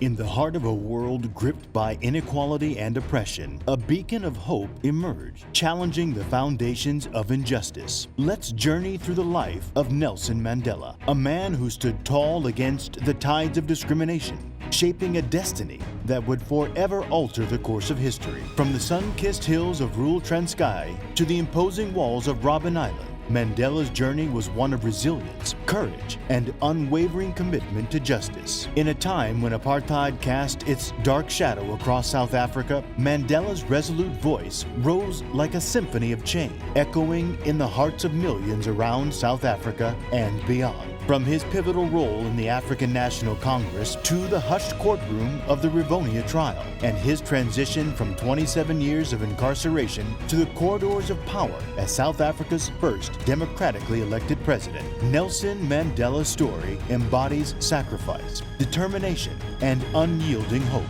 In the heart of a world gripped by inequality and oppression, a beacon of hope emerged, challenging the foundations of injustice. Let's journey through the life of Nelson Mandela, a man who stood tall against the tides of discrimination, shaping a destiny that would forever alter the course of history. From the sun-kissed hills of rural Transkei to the imposing walls of Robben Island, Mandela's journey was one of resilience, courage, and unwavering commitment to justice. In a time when apartheid cast its dark shadow across South Africa, Mandela's resolute voice rose like a symphony of change, echoing in the hearts of millions around South Africa and beyond. From his pivotal role in the African National Congress to the hushed courtroom of the Rivonia trial, and his transition from 27 years of incarceration to the corridors of power as South Africa's first democratically elected president, Nelson Mandela's story embodies sacrifice, determination, and unyielding hope.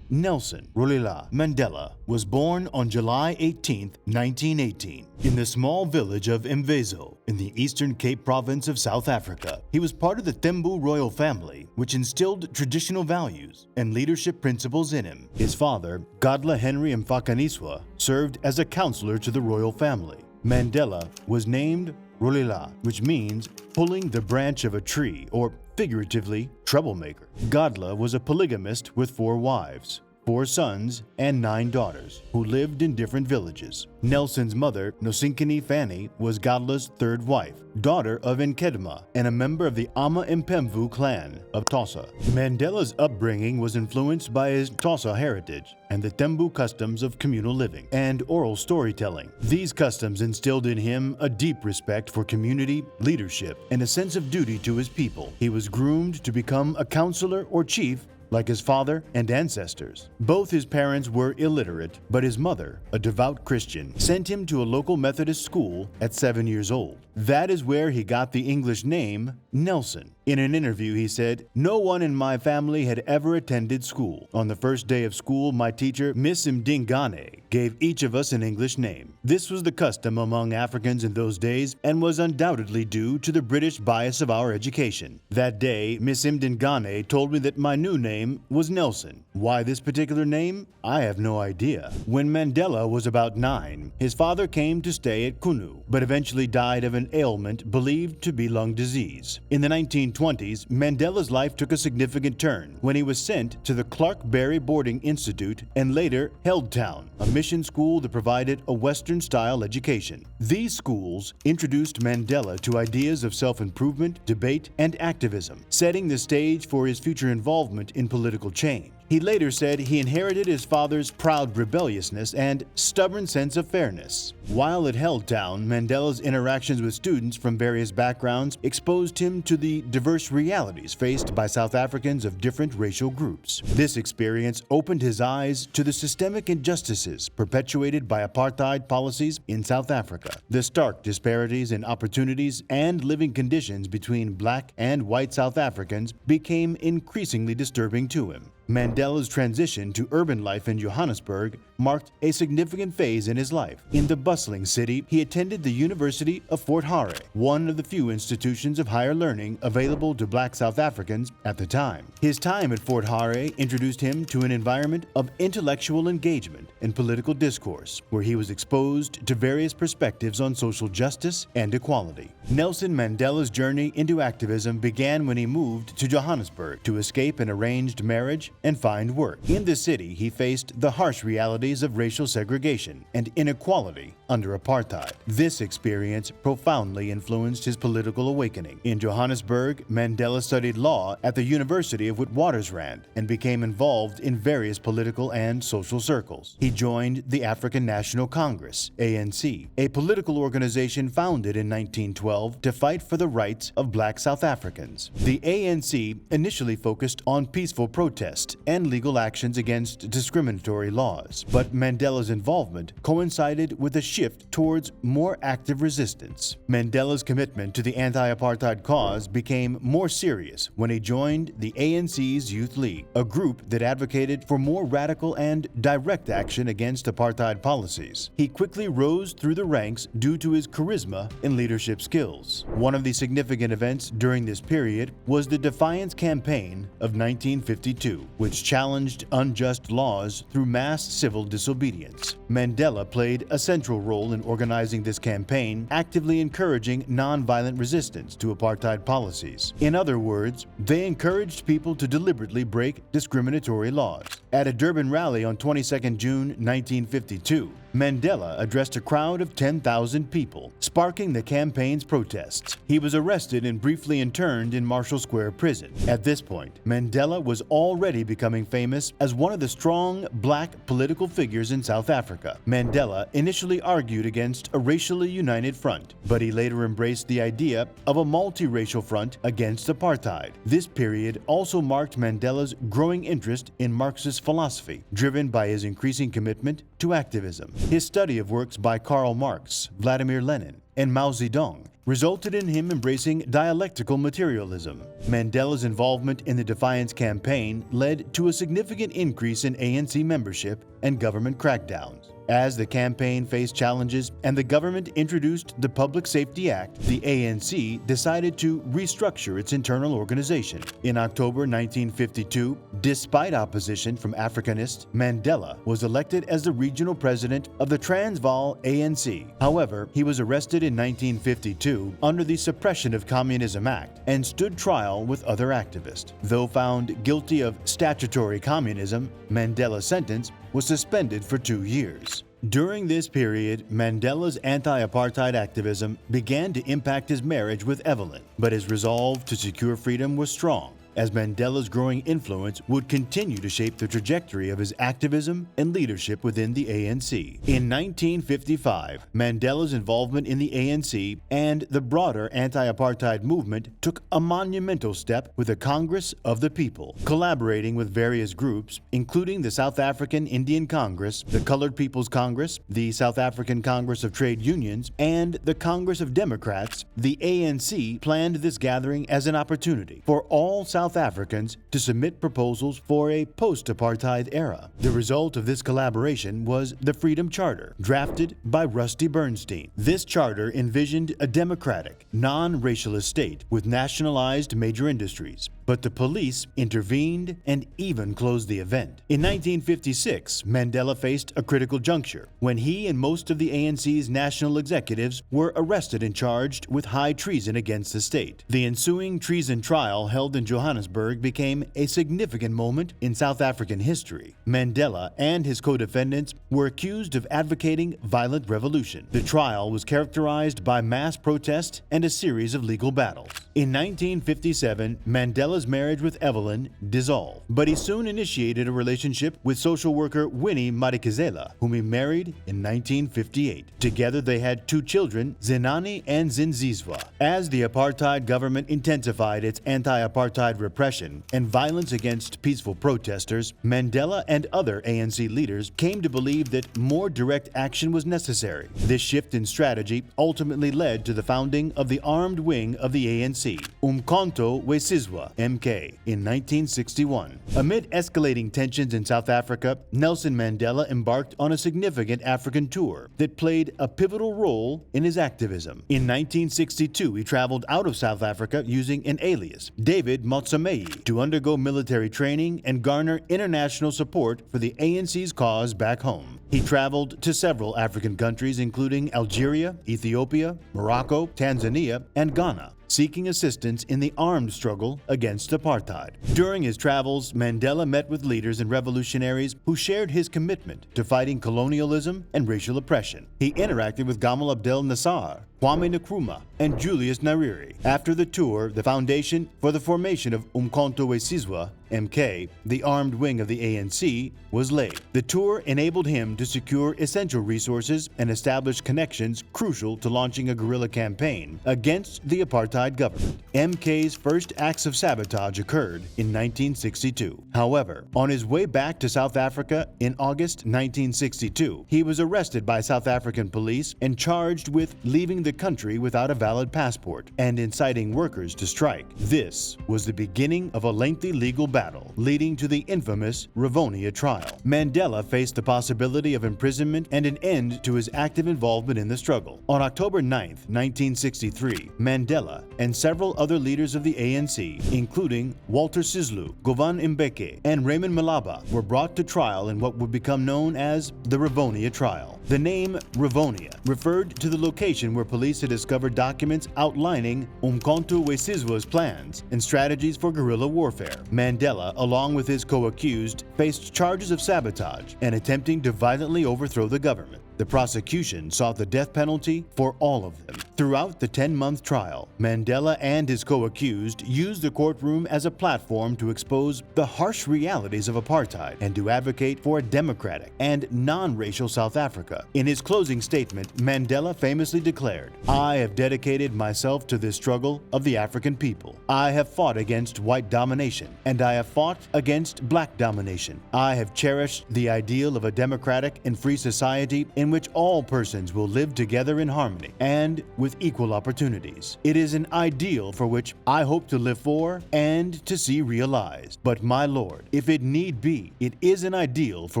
Nelson Rolihlahla Mandela was born on July 18, 1918, in the small village of Embodying in the Eastern Cape province of South Africa. He was part of the Thembu royal family, which instilled traditional values and leadership principles in him. His father, Godla Henry Mfakaniswa, served as a counselor to the royal family. Mandela was named Rolihlahla, which means pulling the branch of a tree, or figuratively, troublemaker. Godla was a polygamist with 4 wives, 4 sons, and 9 daughters, who lived in different villages. Nelson's mother, Nosinkini Fanny, was Godla's 3rd wife, daughter of Nkedema, and a member of the Ama Impemvu clan of Xhosa. Mandela's upbringing was influenced by his Xhosa heritage and the Thembu customs of communal living and oral storytelling. These customs instilled in him a deep respect for community, leadership, and a sense of duty to his people. He was groomed to become a counselor or chief like his father and ancestors. Both his parents were illiterate, but his mother, a devout Christian, sent him to a local Methodist school at 7 years old. That is where he got the English name Nelson. In an interview, he said, "No one in my family had ever attended school. On the first day of school, my teacher, Miss Mdingane, gave each of us an English name. This was the custom among Africans in those days and was undoubtedly due to the British bias of our education. That day, Miss Mdingane told me that my new name was Nelson. Why this particular name? I have no idea." When Mandela was about 9, his father came to stay at Kunu, but eventually died of an ailment believed to be lung disease. In the 1920s, Mandela's life took a significant turn when he was sent to the Clark Berry Boarding Institute and later Heldtown, a mission school that provided a Western-style education. These schools introduced Mandela to ideas of self-improvement, debate, and activism, setting the stage for his future involvement in political change. He later said he inherited his father's proud rebelliousness and stubborn sense of fairness. While at Heldtown, Mandela's interactions with students from various backgrounds exposed him to the diverse realities faced by South Africans of different racial groups. This experience opened his eyes to the systemic injustices perpetuated by apartheid policies in South Africa, the stark disparities in opportunities and living conditions between black and white South Africans became increasingly disturbing to him. Mandela's transition to urban life in Johannesburg marked a significant phase in his life. In the bustling city, he attended the University of Fort Hare, one of the few institutions of higher learning available to black South Africans at the time. His time at Fort Hare introduced him to an environment of intellectual engagement and political discourse, where he was exposed to various perspectives on social justice and equality. Nelson Mandela's journey into activism began when he moved to Johannesburg to escape an arranged marriage and find work. In the city, he faced the harsh realities of racial segregation and inequality under apartheid. This experience profoundly influenced his political awakening. In Johannesburg, Mandela studied law at the University of Witwatersrand and became involved in various political and social circles. He joined the African National Congress, ANC, a political organization founded in 1912 to fight for the rights of black South Africans. The ANC initially focused on peaceful protests protest and legal actions against discriminatory laws. But Mandela's involvement coincided with a shift towards more active resistance. Mandela's commitment to the anti-apartheid cause became more serious when he joined the ANC's Youth League, a group that advocated for more radical and direct action against apartheid policies. He quickly rose through the ranks due to his charisma and leadership skills. One of the significant events during this period was the Defiance Campaign of 1952, which challenged unjust laws through mass civil disobedience. Mandela played a central role in organizing this campaign, actively encouraging nonviolent resistance to apartheid policies. In other words, they encouraged people to deliberately break discriminatory laws. At a Durban rally on 22 June 1952, Mandela addressed a crowd of 10,000 people, sparking the campaign's protests. He was arrested and briefly interned in Marshall Square Prison. At this point, Mandela was already becoming famous as one of the strong black political figures in South Africa. Mandela initially argued against a racially united front, but he later embraced the idea of a multiracial front against apartheid. This period also marked Mandela's growing interest in Marxist philosophy, driven by his increasing commitment to activism. His study of works by Karl Marx, Vladimir Lenin, and Mao Zedong resulted in him embracing dialectical materialism. Mandela's involvement in the Defiance Campaign led to a significant increase in ANC membership and government crackdowns. As the campaign faced challenges and the government introduced the Public Safety Act, the ANC decided to restructure its internal organization. In October 1952, despite opposition from Africanists, Mandela was elected as the regional president of the Transvaal ANC. However, he was arrested in 1952 under the Suppression of Communism Act and stood trial with other activists. Though found guilty of statutory communism, Mandela's sentence was suspended for 2 years. During this period, Mandela's anti-apartheid activism began to impact his marriage with Evelyn, but his resolve to secure freedom was strong, as Mandela's growing influence would continue to shape the trajectory of his activism and leadership within the ANC. In 1955, Mandela's involvement in the ANC and the broader anti-apartheid movement took a monumental step with the Congress of the People, collaborating with various groups, including the South African Indian Congress, the Colored People's Congress, the South African Congress of Trade Unions, and the Congress of Democrats. The ANC planned this gathering as an opportunity for all South Africans to submit proposals for a post-apartheid era. The result of this collaboration was the Freedom Charter, drafted by Rusty Bernstein. This charter envisioned a democratic, non-racialist state with nationalized major industries, but the police intervened and even closed the event. In 1956, Mandela faced a critical juncture when he and most of the ANC's national executives were arrested and charged with high treason against the state. The ensuing treason trial held in Johannesburg became a significant moment in South African history. Mandela and his co-defendants were accused of advocating violent revolution. The trial was characterized by mass protest and a series of legal battles. In 1957, Mandela's marriage with Evelyn dissolved, but he soon initiated a relationship with social worker Winnie Madikizela, whom he married in 1958. Together they had 2 children, Zenani and Zinzizwa. As the apartheid government intensified its anti-apartheid repression and violence against peaceful protesters, Mandela and other ANC leaders came to believe that more direct action was necessary. This shift in strategy ultimately led to the founding of the armed wing of the ANC, Umkhonto we Sizwe, MK, in 1961. Amid escalating tensions in South Africa, Nelson Mandela embarked on a significant African tour that played a pivotal role in his activism. In 1962, he traveled out of South Africa using an alias, David Motsamei, to undergo military training and garner international support for the ANC's cause back home. He traveled to several African countries, including Algeria, Ethiopia, Morocco, Tanzania, and Ghana, seeking assistance in the armed struggle against apartheid. During his travels, Mandela met with leaders and revolutionaries who shared his commitment to fighting colonialism and racial oppression. He interacted with Gamal Abdel Nasser, Kwame Nkrumah, and Julius Nyerere. After the tour, the foundation for the formation of Umkhonto we Sizwe, MK, the armed wing of the ANC, was laid. The tour enabled him to secure essential resources and establish connections crucial to launching a guerrilla campaign against the apartheid government. MK's first acts of sabotage occurred in 1962. However, on his way back to South Africa in August 1962, he was arrested by South African police and charged with leaving the country without a valid passport and inciting workers to strike. This was the beginning of a lengthy legal battle, leading to the infamous Rivonia trial. Mandela faced the possibility of imprisonment and an end to his active involvement in the struggle. On October 9, 1963, Mandela and several other leaders of the ANC, including Walter Sisulu, Govan Mbeki, and Raymond Malaba, were brought to trial in what would become known as the Rivonia trial. The name Rivonia referred to the location where police had discovered documents outlining Umkhonto we Sizwe's plans and strategies for guerrilla warfare. Mandela, along with his co-accused, faced charges of sabotage and attempting to violently overthrow the government. The prosecution sought the death penalty for all of them. Throughout the 10-month trial, Mandela and his co-accused used the courtroom as a platform to expose the harsh realities of apartheid and to advocate for a democratic and non-racial South Africa. In his closing statement, Mandela famously declared, "I have dedicated myself to this struggle of the African people. I have fought against white domination, and I have fought against black domination. I have cherished the ideal of a democratic and free society in which all persons will live together in harmony and with equal opportunities. It is an ideal for which I hope to live for and to see realized. But my Lord, if it need be, it is an ideal for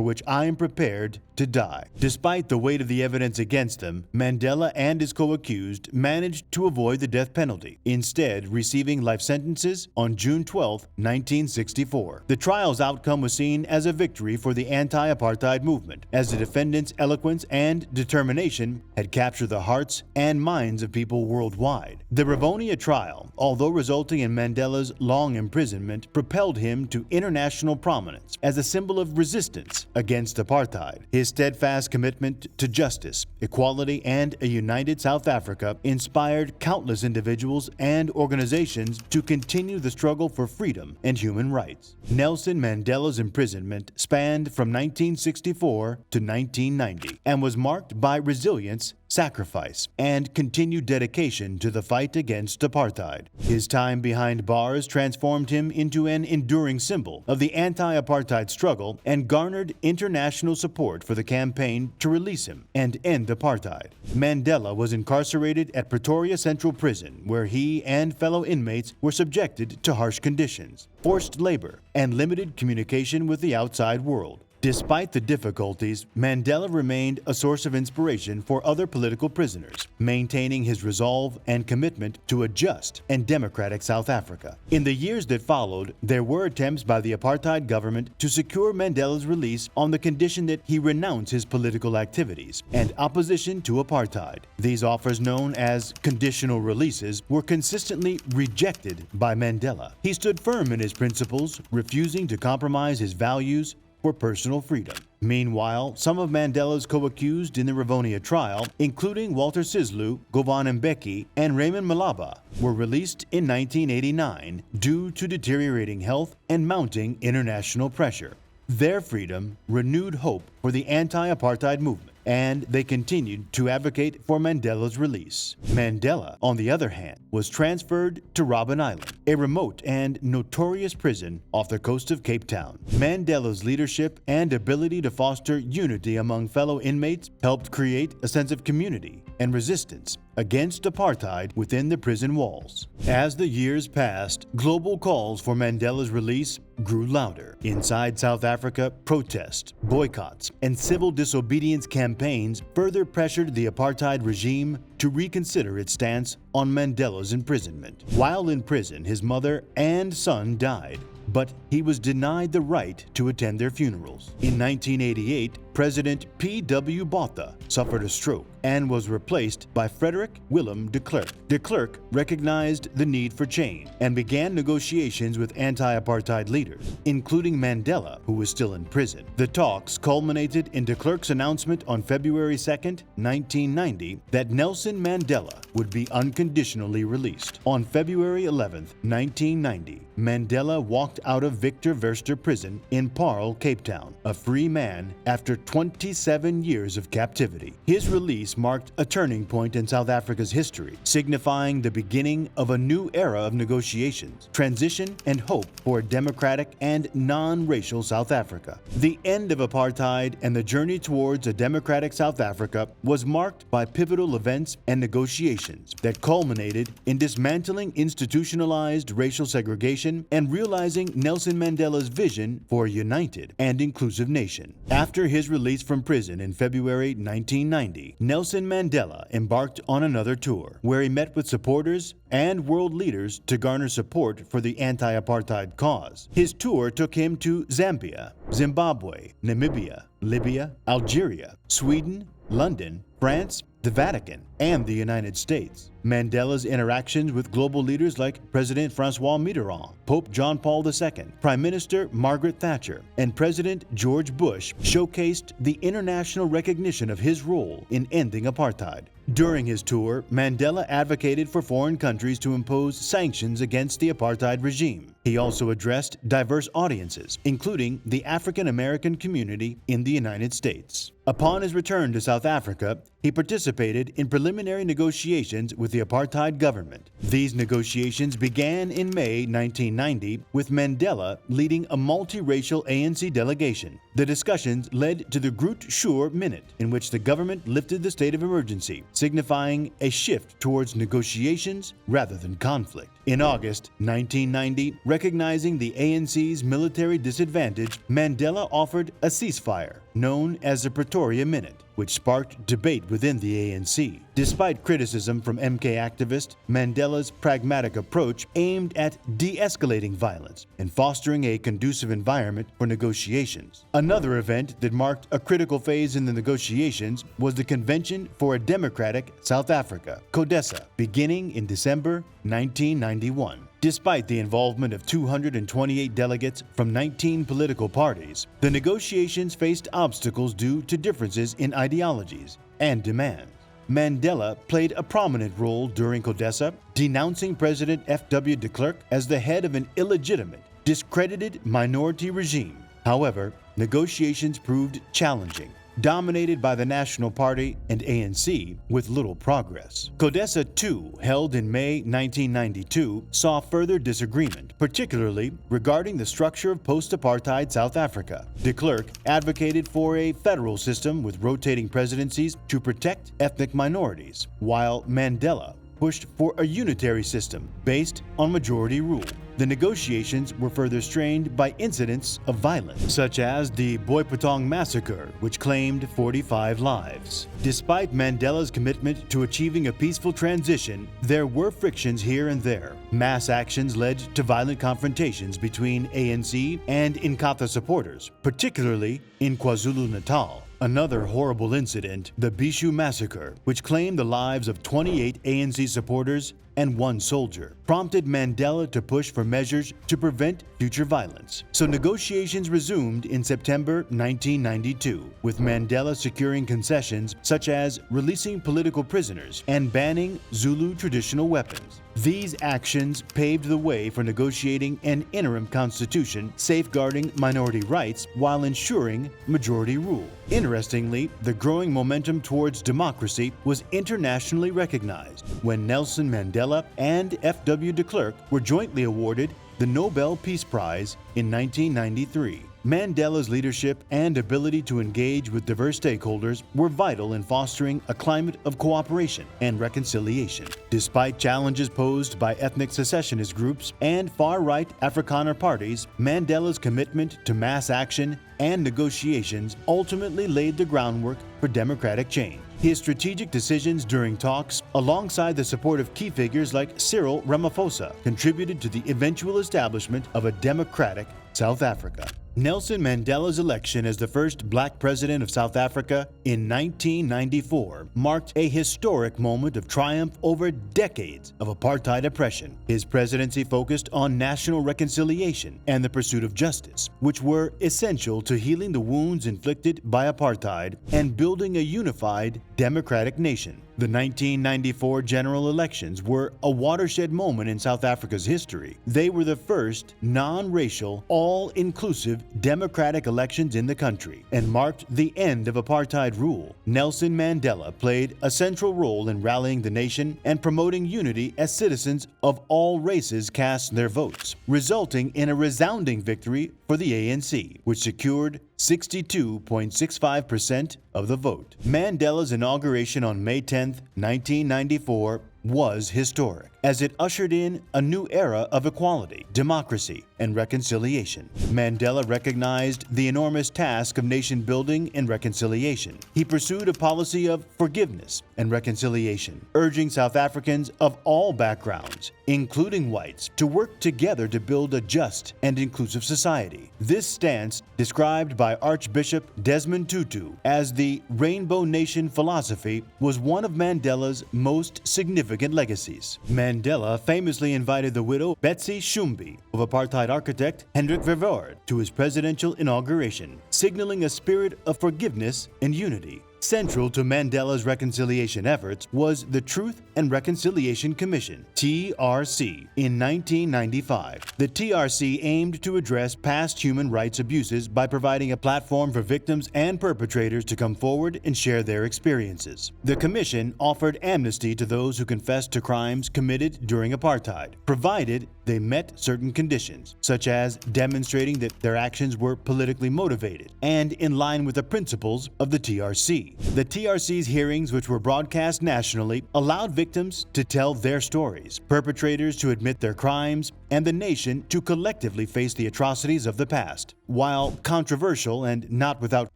which I am prepared to die." Despite the weight of the evidence against them, Mandela and his co-accused managed to avoid the death penalty, instead receiving life sentences on June 12, 1964. The trial's outcome was seen as a victory for the anti-apartheid movement, as the defendants' eloquence and determination had captured the hearts and minds of people worldwide. The Rivonia trial, although resulting in Mandela's long imprisonment, propelled him to international prominence as a symbol of resistance against apartheid. His steadfast commitment to justice, equality, and a united South Africa inspired countless individuals and organizations to continue the struggle for freedom and human rights. Nelson Mandela's imprisonment spanned from 1964 to 1990 and was marked by resilience, sacrifice, and continued dedication to the fight against apartheid. His time behind bars transformed him into an enduring symbol of the anti-apartheid struggle and garnered international support for the campaign to release him and end apartheid. Mandela was incarcerated at Pretoria Central Prison, where he and fellow inmates were subjected to harsh conditions, forced labor, and limited communication with the outside world. Despite the difficulties, Mandela remained a source of inspiration for other political prisoners, maintaining his resolve and commitment to a just and democratic South Africa. In the years that followed, there were attempts by the apartheid government to secure Mandela's release on the condition that he renounce his political activities and opposition to apartheid. These offers, known as conditional releases, were consistently rejected by Mandela. He stood firm in his principles, refusing to compromise his values for personal freedom. Meanwhile, some of Mandela's co-accused in the Rivonia trial, including Walter Sisulu, Govan Mbeki, and Raymond Malaba, were released in 1989 due to deteriorating health and mounting international pressure. Their freedom renewed hope for the anti-apartheid movement, and they continued to advocate for Mandela's release. Mandela, on the other hand, was transferred to Robben Island, a remote and notorious prison off the coast of Cape Town. Mandela's leadership and ability to foster unity among fellow inmates helped create a sense of community and resistance against apartheid within the prison walls. As the years passed, global calls for Mandela's release grew louder. Inside South Africa, protests, boycotts, and civil disobedience campaigns further pressured the apartheid regime to reconsider its stance on Mandela's imprisonment. While in prison, his mother and son died, but he was denied the right to attend their funerals. In 1988, President P.W. Botha suffered a stroke and was replaced by Frederick Willem de Klerk. De Klerk recognized the need for change and began negotiations with anti-apartheid leaders, including Mandela, who was still in prison. The talks culminated in de Klerk's announcement on February 2, 1990, that Nelson Mandela would be unconditionally released. On February 11, 1990, Mandela walked out of Victor Verster prison in Paarl, Cape Town, a free man after 27 years of captivity. His release marked a turning point in South Africa's history, signifying the beginning of a new era of negotiations, transition, and hope for a democratic and non-racial South Africa. The end of apartheid and the journey towards a democratic South Africa was marked by pivotal events and negotiations that culminated in dismantling institutionalized racial segregation and realizing Nelson Mandela's vision for a united and inclusive nation. After his release from prison in February 1990, Nelson Mandela embarked on another tour, where he met with supporters and world leaders to garner support for the anti-apartheid cause. His tour took him to Zambia, Zimbabwe, Namibia, Libya, Algeria, Sweden, London, France, the Vatican, and the United States. Mandela's interactions with global leaders like President Francois Mitterrand, Pope John Paul II, Prime Minister Margaret Thatcher, and President George Bush showcased the international recognition of his role in ending apartheid. During his tour, Mandela advocated for foreign countries to impose sanctions against the apartheid regime. He also addressed diverse audiences, including the African American community in the United States. Upon his return to South Africa, he participated in preliminary negotiations with the apartheid government. These negotiations began in May 1990 with Mandela leading a multiracial ANC delegation. The discussions led to the Groot Schuur Minute, in which the government lifted the state of emergency, signifying a shift towards negotiations rather than conflict. In August 1990, recognizing the ANC's military disadvantage, Mandela offered a ceasefire known as the Pretoria Minute, which sparked debate within the ANC. Despite criticism from MK activists, Mandela's pragmatic approach aimed at de-escalating violence and fostering a conducive environment for negotiations. Another event that marked a critical phase in the negotiations was the Convention for a Democratic South Africa, CODESA, beginning in December 1991. Despite the involvement of 228 delegates from 19 political parties, the negotiations faced obstacles due to differences in ideologies and demands. Mandela played a prominent role during CODESA, denouncing President F.W. de Klerk as the head of an illegitimate, discredited minority regime. However, negotiations proved challenging, dominated by the National Party and ANC with little progress. CODESA II, held in May 1992, saw further disagreement, particularly regarding the structure of post-apartheid South Africa. De Klerk advocated for a federal system with rotating presidencies to protect ethnic minorities, while Mandela pushed for a unitary system based on majority rule. The negotiations were further strained by incidents of violence, such as the Boipatong massacre, which claimed 45 lives. Despite Mandela's commitment to achieving a peaceful transition, there were frictions here and there. Mass actions led to violent confrontations between ANC and Inkatha supporters, particularly in KwaZulu-Natal. Another horrible incident, the Bishu massacre, which claimed the lives of 28 ANC supporters and 1 soldier, prompted Mandela to push for measures to prevent future violence. So negotiations resumed in September 1992, with Mandela securing concessions such as releasing political prisoners and banning Zulu traditional weapons. These actions paved the way for negotiating an interim constitution safeguarding minority rights while ensuring majority rule. Interestingly, the growing momentum towards democracy was internationally recognized when Nelson Mandela and F.W. de Klerk were jointly awarded the Nobel Peace Prize in 1993. Mandela's leadership and ability to engage with diverse stakeholders were vital in fostering a climate of cooperation and reconciliation. Despite challenges posed by ethnic secessionist groups and far-right Afrikaner parties, Mandela's commitment to mass action and negotiations ultimately laid the groundwork for democratic change. His strategic decisions during talks, alongside the support of key figures like Cyril Ramaphosa, contributed to the eventual establishment of a democratic South Africa. Nelson Mandela's election as the first black president of South Africa in 1994 marked a historic moment of triumph over decades of apartheid oppression. His presidency focused on national reconciliation and the pursuit of justice, which were essential to healing the wounds inflicted by apartheid and building a unified, democratic nation. The 1994 general elections were a watershed moment in South Africa's history. They were the first non-racial, all-inclusive democratic elections in the country and marked the end of apartheid rule. Nelson Mandela played a central role in rallying the nation and promoting unity as citizens of all races cast their votes, resulting in a resounding victory for the ANC, which secured 62.65% of the vote. Mandela's inauguration on May 10, 1994 was historic, as it ushered in a new era of equality, democracy, and reconciliation. Mandela recognized the enormous task of nation building and reconciliation. He pursued a policy of forgiveness and reconciliation, urging South Africans of all backgrounds, including whites, to work together to build a just and inclusive society. This stance, described by Archbishop Desmond Tutu as the Rainbow Nation philosophy, was one of Mandela's most significant legacies. Mandela famously invited the widow Betsy Shumbi of apartheid architect Hendrik Verwoerd to his presidential inauguration, signaling a spirit of forgiveness and unity. Central to Mandela's reconciliation efforts was the Truth and Reconciliation Commission, TRC, in 1995. The TRC aimed to address past human rights abuses by providing a platform for victims and perpetrators to come forward and share their experiences. The commission offered amnesty to those who confessed to crimes committed during apartheid, provided they met certain conditions, such as demonstrating that their actions were politically motivated and in line with the principles of the TRC. The TRC's hearings, which were broadcast nationally, allowed victims to tell their stories, perpetrators to admit their crimes, and the nation to collectively face the atrocities of the past. While controversial and not without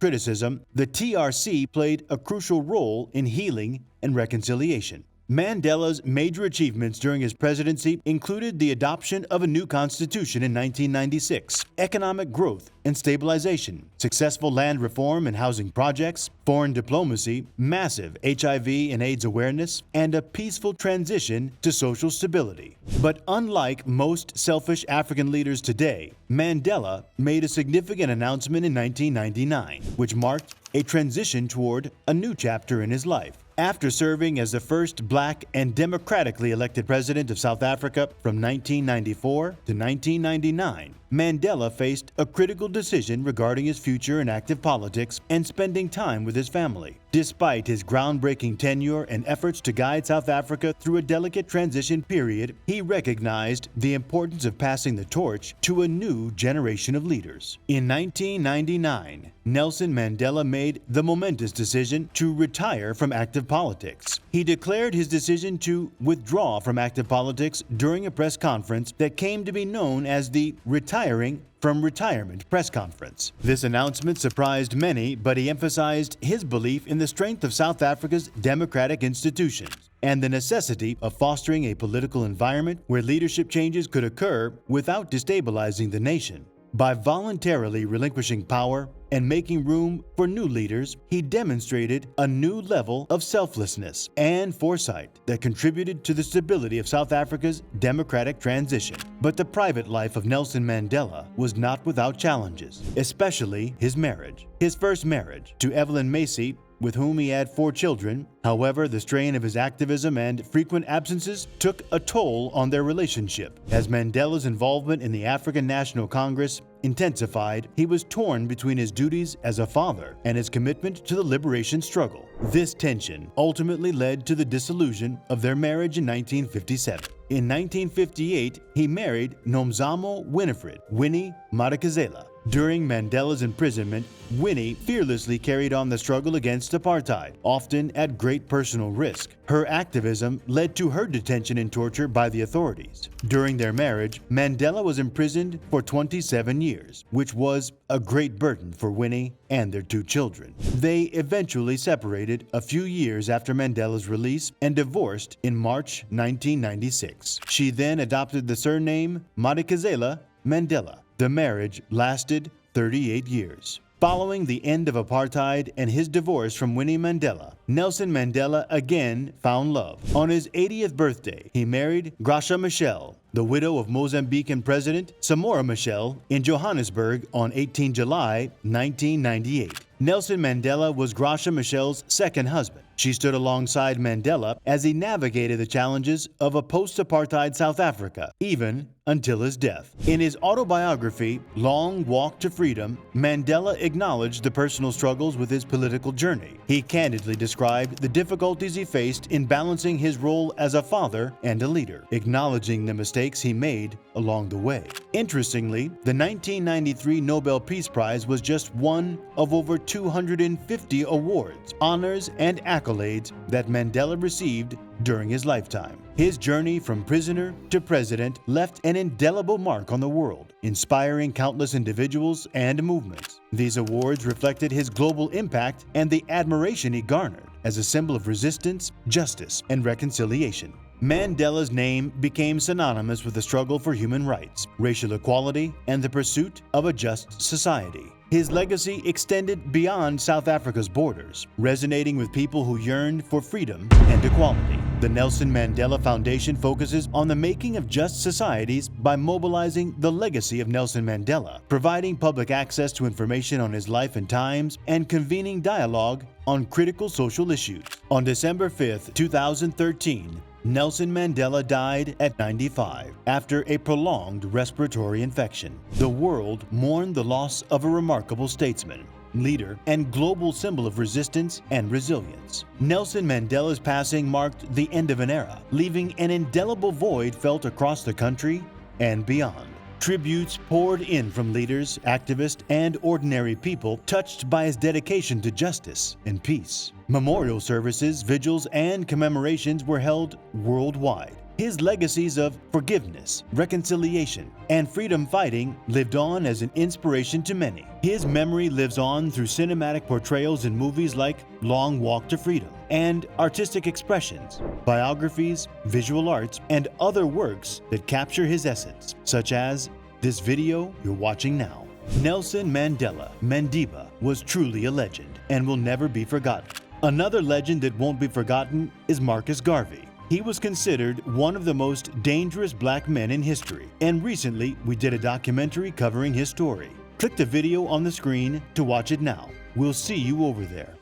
criticism, the TRC played a crucial role in healing and reconciliation. Mandela's major achievements during his presidency included the adoption of a new constitution in 1996, economic growth and stabilization, successful land reform and housing projects, foreign diplomacy, massive HIV and AIDS awareness, and a peaceful transition to social stability. But unlike most selfish African leaders today, Mandela made a significant announcement in 1999, which marked a transition toward a new chapter in his life. After serving as the first black and democratically elected president of South Africa from 1994 to 1999, Mandela faced a critical decision regarding his future in active politics and spending time with his family. Despite his groundbreaking tenure and efforts to guide South Africa through a delicate transition period, he recognized the importance of passing the torch to a new generation of leaders. In 1999, Nelson Mandela made the momentous decision to retire from active politics. He declared his decision to withdraw from active politics during a press conference that came to be known as the Retiring from Retirement press conference. This announcement surprised many, but he emphasized his belief in the strength of South Africa's democratic institutions and the necessity of fostering a political environment where leadership changes could occur without destabilizing the nation. By voluntarily relinquishing power and making room for new leaders, he demonstrated a new level of selflessness and foresight that contributed to the stability of South Africa's democratic transition. But the private life of Nelson Mandela was not without challenges, especially his marriage. His first marriage to Evelyn Macy, with whom he had 4 children. However, the strain of his activism and frequent absences took a toll on their relationship. As Mandela's involvement in the African National Congress intensified, he was torn between his duties as a father and his commitment to the liberation struggle. This tension ultimately led to the dissolution of their marriage in 1957. In 1958, he married Nomzamo Winifred Winnie Madikizela. During Mandela's imprisonment, Winnie fearlessly carried on the struggle against apartheid, often at great personal risk. Her activism led to her detention and torture by the authorities. During their marriage, Mandela was imprisoned for 27 years, which was a great burden for Winnie and their 2 children. They eventually separated a few years after Mandela's release and divorced in March 1996. She then adopted the surname Madikizela Mandela. The marriage lasted 38 years. Following the end of apartheid and his divorce from Winnie Mandela, Nelson Mandela again found love. On his 80th birthday, he married Graça Machel, the widow of Mozambican President Samora Machel, in Johannesburg on 18 July 1998. Nelson Mandela was Graça Machel's second husband. She stood alongside Mandela as he navigated the challenges of a post-apartheid South Africa, even until his death. In his autobiography, Long Walk to Freedom, Mandela acknowledged the personal struggles with his political journey. He candidly described the difficulties he faced in balancing his role as a father and a leader, acknowledging the mistakes he made along the way. Interestingly, the 1993 Nobel Peace Prize was just one of over 250 awards, honors, and accolades that Mandela received during his lifetime. His journey from prisoner to president left an indelible mark on the world, inspiring countless individuals and movements. These awards reflected his global impact and the admiration he garnered as a symbol of resistance, justice, and reconciliation. Mandela's name became synonymous with the struggle for human rights, racial equality, and the pursuit of a just society. His legacy extended beyond South Africa's borders, resonating with people who yearned for freedom and equality. The Nelson Mandela Foundation focuses on the making of just societies by mobilizing the legacy of Nelson Mandela, providing public access to information on his life and times, and convening dialogue on critical social issues. On December 5, 2013, Nelson Mandela died at 95 after a prolonged respiratory infection. The world mourned the loss of a remarkable statesman, leader, and global symbol of resistance and resilience. Nelson Mandela's passing marked the end of an era, leaving an indelible void felt across the country and beyond. Tributes poured in from leaders, activists, and ordinary people touched by his dedication to justice and peace. Memorial services, vigils, and commemorations were held worldwide. His legacies of forgiveness, reconciliation, and freedom fighting lived on as an inspiration to many. His memory lives on through cinematic portrayals in movies like Long Walk to Freedom and artistic expressions, biographies, visual arts, and other works that capture his essence, such as this video you're watching now. Nelson Mandela, Mandiba, was truly a legend and will never be forgotten. Another legend that won't be forgotten is Marcus Garvey. He was considered one of the most dangerous black men in history, and recently we did a documentary covering his story. Click the video on the screen to watch it now. We'll see you over there.